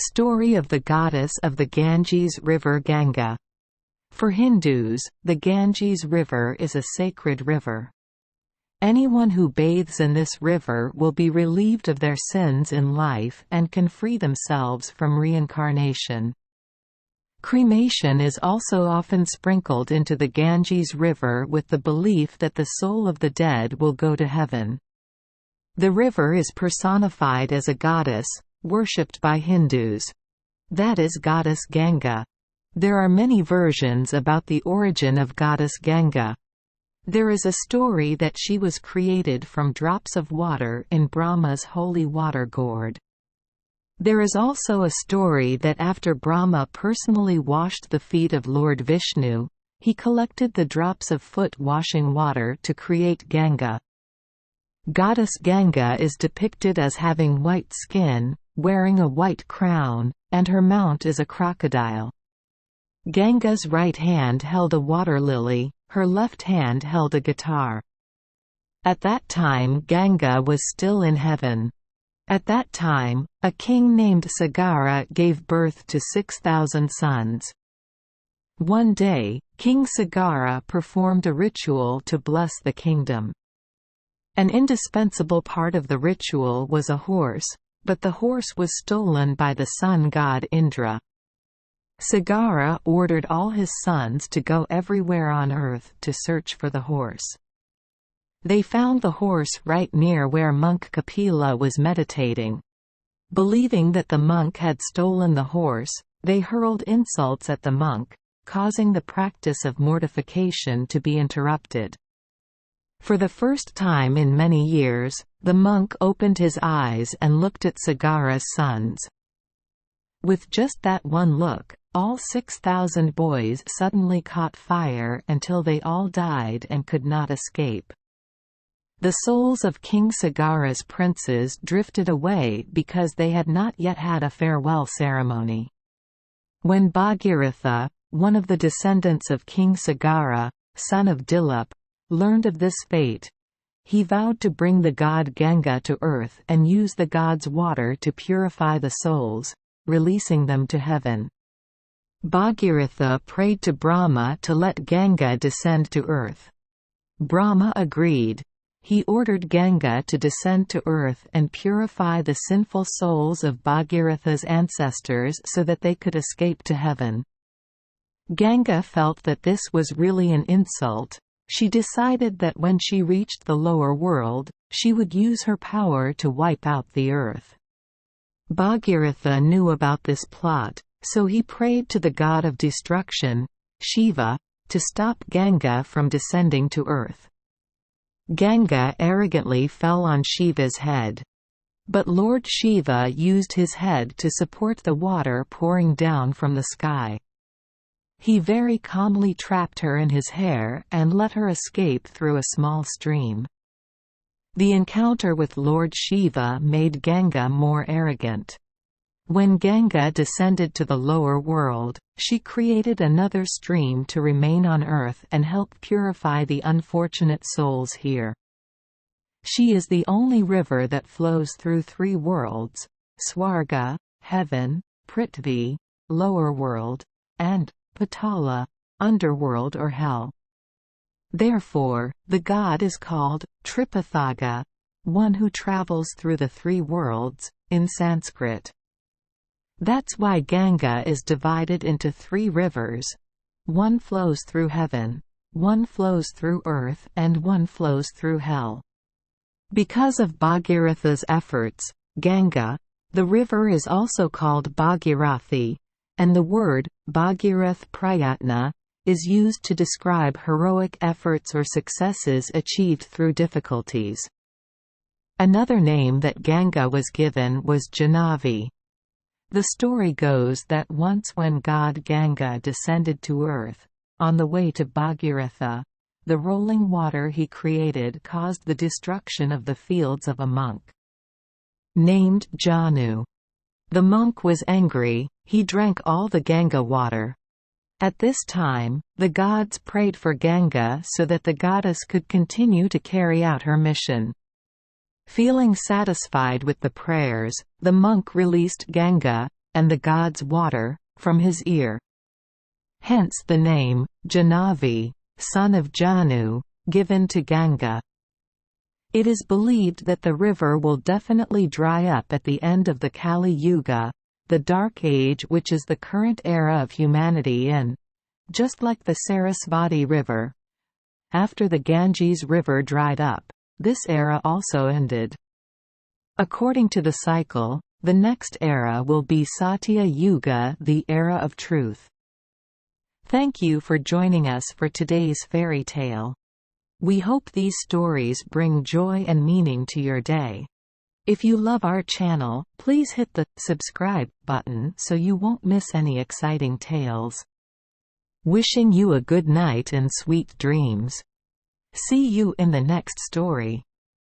Story of the goddess of the Ganges River Ganga. For Hindus, the Ganges River is a sacred river. Anyone who bathes in this river will be relieved of their sins in life and can free themselves from reincarnation. Cremation is also often sprinkled into the Ganges River with the belief that the soul of the dead will go to heaven. The river is personified as a goddess, worshipped by Hindus. That is goddess Ganga. There are many versions about the origin of goddess Ganga. There is a story that she was created from drops of water in Brahma's holy water gourd. There is also a story that after Brahma personally washed the feet of Lord Vishnu, he collected the drops of foot-washing water to create Ganga. Goddess Ganga is depicted as having white skin, wearing a white crown, and her mount is a crocodile. Ganga's right hand held a water lily, her left hand held a guitar. At that time Ganga was still in heaven. At that time, a king named Sagara gave birth to 6,000 sons. One day, King Sagara performed a ritual to bless the kingdom. An indispensable part of the ritual was a horse, but the horse was stolen by the sun god Indra. Sagara ordered all his sons to go everywhere on earth to search for the horse. They found the horse right near where monk Kapila was meditating. Believing that the monk had stolen the horse, they hurled insults at the monk, causing the practice of mortification to be interrupted. For the first time in many years, the monk opened his eyes and looked at Sagara's sons. With just that one look, all 6,000 boys suddenly caught fire until they all died and could not escape. The souls of King Sagara's princes drifted away because they had not yet had a farewell ceremony. When Bhagiratha, one of the descendants of King Sagara, son of Dilip, learned of this fate, he vowed to bring the god Ganga to earth and use the god's water to purify the souls, releasing them to heaven. Bhagiratha prayed to Brahma to let Ganga descend to earth. Brahma agreed. He ordered Ganga to descend to earth and purify the sinful souls of Bhagiratha's ancestors so that they could escape to heaven. Ganga felt that this was really an insult. She decided that when she reached the lower world, she would use her power to wipe out the earth. Bhagiratha knew about this plot, so he prayed to the god of destruction, Shiva, to stop Ganga from descending to earth. Ganga arrogantly fell on Shiva's head. But Lord Shiva used his head to support the water pouring down from the sky. He very calmly trapped her in his hair and let her escape through a small stream. The encounter with Lord Shiva made Ganga more arrogant. When Ganga descended to the lower world, she created another stream to remain on earth and help purify the unfortunate souls here. She is the only river that flows through three worlds: Swarga, heaven; Prithvi, lower world; and Patala, underworld or hell. Therefore, the god is called Tripathaga, one who travels through the three worlds, in Sanskrit. That's why Ganga is divided into three rivers. One flows through heaven, one flows through earth, and one flows through hell. Because of Bhagiratha's efforts, Ganga, the river is also called Bhagirathi, and the word Bhagirath Prayatna is used to describe heroic efforts or successes achieved through difficulties. Another name that Ganga was given was Janavi. The story goes that once when god Ganga descended to earth, on the way to Bhagiratha, the rolling water he created caused the destruction of the fields of a monk named Janu. The monk was angry, he drank all the Ganga water. At this time, the gods prayed for Ganga so that the goddess could continue to carry out her mission. Feeling satisfied with the prayers, the monk released Ganga, and the god's water, from his ear. Hence the name, Jahnavi, son of Janu, given to Ganga. It is believed that the river will definitely dry up at the end of the Kali Yuga, the Dark Age, which is the current era of humanity, and, just like the Sarasvati River, after the Ganges River dried up, this era also ended. According to the cycle, the next era will be Satya Yuga, the era of truth. Thank you for joining us for today's fairy tale. We hope these stories bring joy and meaning to your day. If you love our channel, please hit the subscribe button so you won't miss any exciting tales. Wishing you a good night and sweet dreams. See you in the next story.